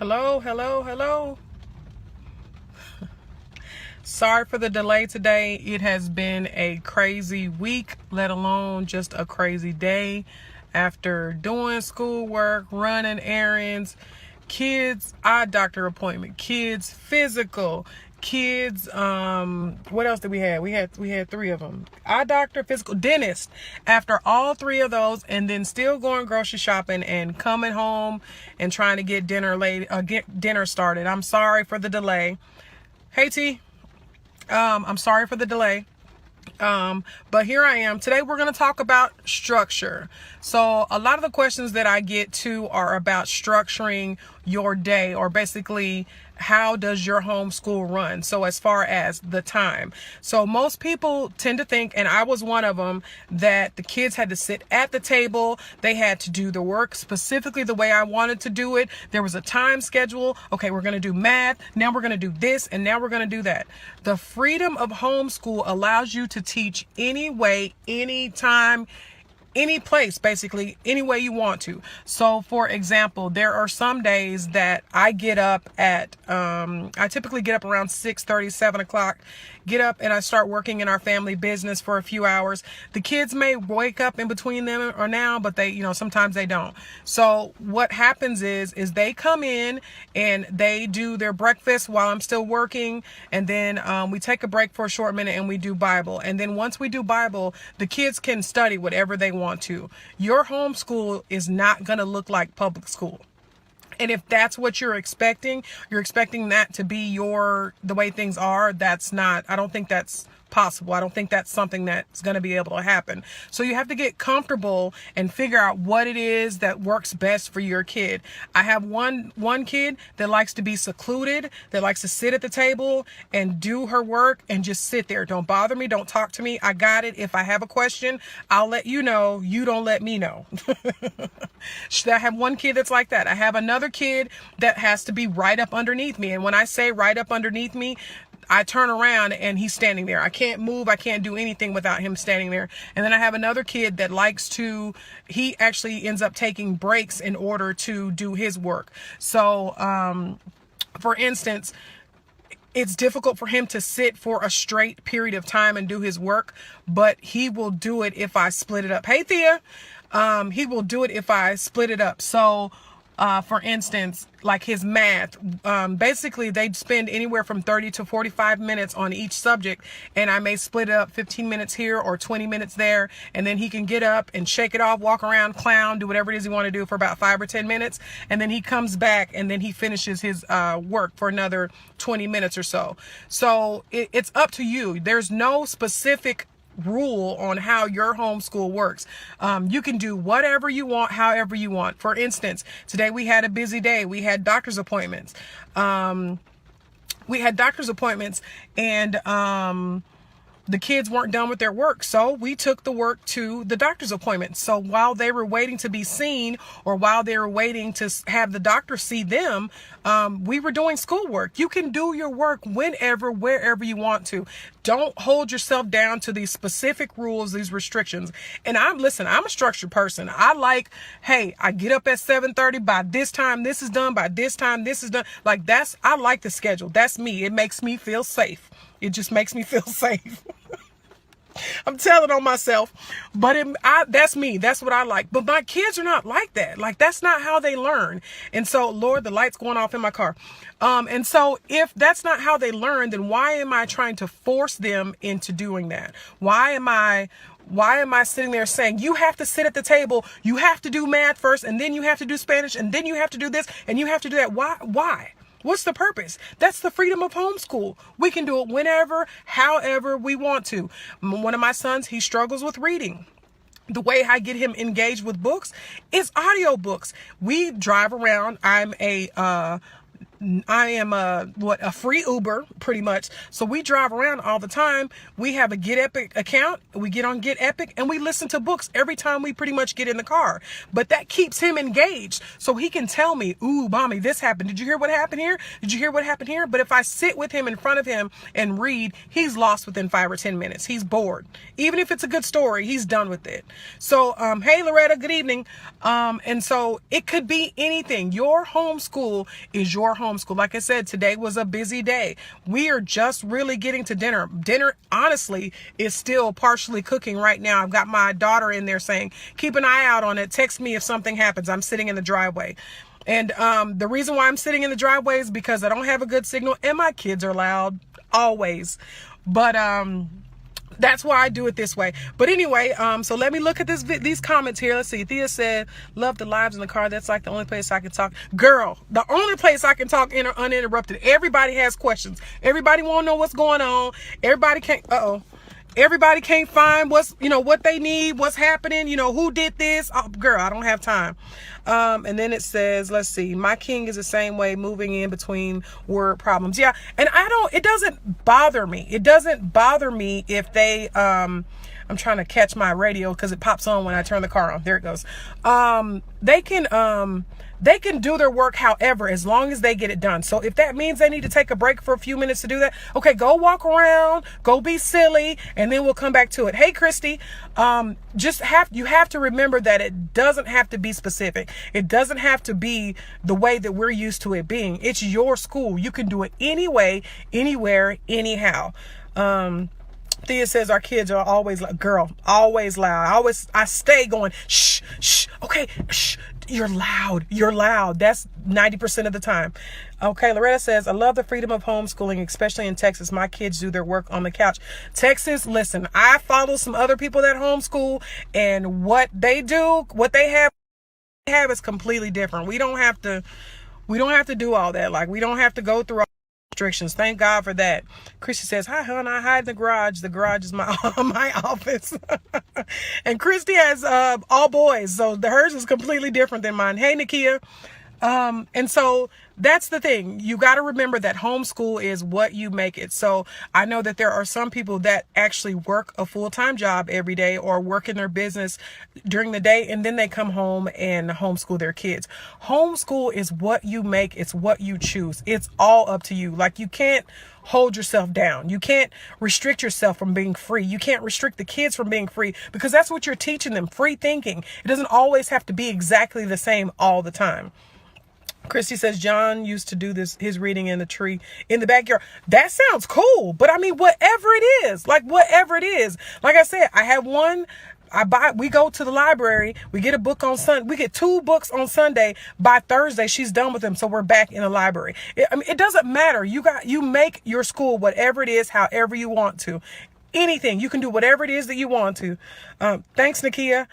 Hello, hello, hello. Sorry for the delay today. It has been a crazy week, let alone just a crazy day after doing schoolwork, running errands, kids, eye doctor appointment, kids, physical, kids, what else did we have? We had three of them. Eye doctor, physical, dentist. After all three of those, and then still going grocery shopping and coming home and trying to get dinner started. I'm sorry for the delay. Hey T. I'm sorry for the delay. But here I am. Today we're going to talk about structure. So a lot of the questions that I get to are about structuring your day, or basically how does your homeschool run? So as far as the time. So most people tend to think, and I was one of them, that the kids had to sit at the table. They had to do the work specifically the way I wanted to do it. There was a time schedule. Okay, we're going to do math. Now we're going to do this, and now we're going to do that. The freedom of homeschool allows you to teach any way, anytime, any place, basically any way you want to. So for example, there are some days that I get up at I typically get up around 6:30, 7 o'clock, get up and I start working in our family business for a few hours. The kids may wake up in between them or now, but they, sometimes they don't. So what happens is they come in and they do their breakfast while I'm still working, and then we take a break for a short minute and we do Bible. And then once we do Bible, the kids can study whatever they want to. Your homeschool is not going to look like public school. And if that's what you're expecting that to be the way things are, I don't think that's possible. I don't think that's something that's going to be able to happen. So you have to get comfortable and figure out what it is that works best for your kid. I have one kid that likes to be secluded, that likes to sit at the table and do her work and just sit there. Don't bother me. Don't talk to me. I got it. If I have a question, I'll let you know. You don't let me know. I have one kid that's like that. I have another kid that has to be right up underneath me. And when I say right up underneath me, I turn around and he's standing there. I can't move. I can't do anything without him standing there. And then I have another kid that he actually ends up taking breaks in order to do his work. So, for instance, it's difficult for him to sit for a straight period of time and do his work, but he will do it if I split it up. Hey, Thea. He will do it if I split it up. So, for instance, like his math, basically they'd spend anywhere from 30 to 45 minutes on each subject, and I may split it up 15 minutes here or 20 minutes there, and then he can get up and shake it off, walk around, clown, do whatever it is he want to do for about 5 or 10 minutes, and then he comes back and then he finishes his work for another 20 minutes or so. So it's up to you. There's no specific rule on how your homeschool works. You can do whatever you want, however you want. For instance, today we had a busy day. We had doctor's appointments. And the kids weren't done with their work, so we took the work to the doctor's appointment. So while they were waiting to be seen, or while they were waiting to have the doctor see them, we were doing schoolwork. You can do your work whenever, wherever you want to. Don't hold yourself down to these specific rules, these restrictions. And I'm a structured person. I get up at 7:30. By this time, this is done. By this time, this is done. I like the schedule. That's me. It makes me feel safe. It just makes me feel safe. I'm telling on myself, but that's me. That's what I like. But my kids are not like that. That's not how they learn. And so, Lord, the light's going off in my car. And so if that's not how they learn, then why am I trying to force them into doing that? Why am I sitting there saying, you have to sit at the table, you have to do math first, and then you have to do Spanish, and then you have to do this, and you have to do that? Why? What's the purpose? That's the freedom of homeschool. We can do it whenever, however we want to. One of my sons, he struggles with reading. The way I get him engaged with books is audiobooks. We drive around. I'm a a free Uber pretty much. So we drive around all the time. We have a Get Epic account. We get on Get Epic and we listen to books every time we pretty much get in the car. But that keeps him engaged. So he can tell me, ooh, mommy, this happened. Did you hear what happened here? Did you hear what happened here? But if I sit with him in front of him and read, he's lost within 5 or 10 minutes. He's bored. Even if it's a good story, he's done with it. So, hey, Loretta, good evening. And so it could be anything. Your homeschool is your homeschool. Like I said, today was a busy day. We are just really getting to dinner. Dinner, honestly, is still partially cooking right now. I've got my daughter in there saying, keep an eye out on it. Text me if something happens. I'm sitting in the driveway. And the reason why I'm sitting in the driveway is because I don't have a good signal and my kids are loud always. But that's why I do it this way. But anyway, so let me look at these comments here. Let's see. Thea said, love the lives in the car. That's like the only place I can talk. Girl, the only place I can talk uninterrupted. Everybody has questions. Everybody want to know what's going on. Everybody can't, everybody can't find what they need, what's happening, who did this. Oh, girl, I don't have time. And then it says, let's see, my king is the same way, moving in between word problems. Yeah. And it doesn't bother me. It doesn't bother me if they, I'm trying to catch my radio because it pops on when I turn the car on. There it goes. They can do their work however, as long as they get it done. So if that means they need to take a break for a few minutes to do that, okay, go walk around, go be silly, and then we'll come back to it. Hey, Christy, you have to remember that it doesn't have to be specific. It doesn't have to be the way that we're used to it being. It's your school. You can do it anyway, anywhere, anyhow. Thea says our kids are always always loud. I stay going, shh, shh, okay, shh. You're loud. That's 90% of the time. Okay, Loretta says, I love the freedom of homeschooling, especially in Texas. My kids do their work on the couch. Texas, listen, I follow some other people that homeschool, and what they have is completely different. We don't have to do all that. Like, we don't have to go through all restrictions. Thank God for that. Christy says, hi, hon, I hide in the garage. The garage is my office. And Christy has all boys, so hers is completely different than mine. Hey, Nakia. And so that's the thing. You got to remember that homeschool is what you make it. So I know that there are some people that actually work a full-time job every day or work in their business during the day, and then they come home and homeschool their kids. Homeschool is what you make. It's what you choose. It's all up to you. Like, you can't hold yourself down. You can't restrict yourself from being free. You can't restrict the kids from being free, because that's what you're teaching them. Free thinking. It doesn't always have to be exactly the same all the time. Christy says John used to do his reading in the tree in the backyard. That sounds cool. But I mean, whatever it is, like I said, I have one. We go to the library, we get a book on Sunday, we get 2 books on Sunday. By Thursday, she's done with them. So we're back in the library. It doesn't matter. You make your school whatever it is, however you want to. Anything. You can do whatever it is that you want to. Thanks, Nakia.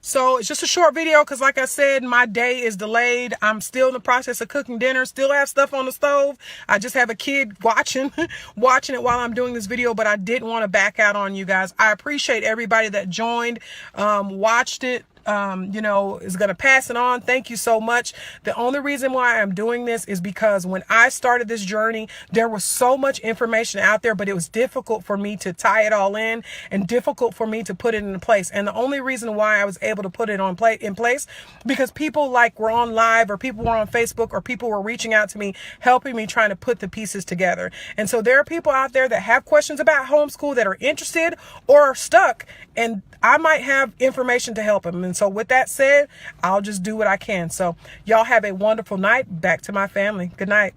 So it's just a short video because, like I said, my day is delayed. I'm still in the process of cooking dinner. Still have stuff on the stove. I just have a kid watching it while I'm doing this video, but I didn't want to back out on you guys. I appreciate everybody that joined, watched it. Is going to pass it on. Thank you so much. The only reason why I'm doing this is because when I started this journey, there was so much information out there, but it was difficult for me to tie it all in and difficult for me to put it in place. And the only reason why I was able to put it in place, because people were on live, or people were on Facebook, or people were reaching out to me, helping me, trying to put the pieces together. And so there are people out there that have questions about homeschool, that are interested or are stuck, and I might have information to help them. And so with that said, I'll just do what I can. So y'all have a wonderful night. Back to my family. Good night.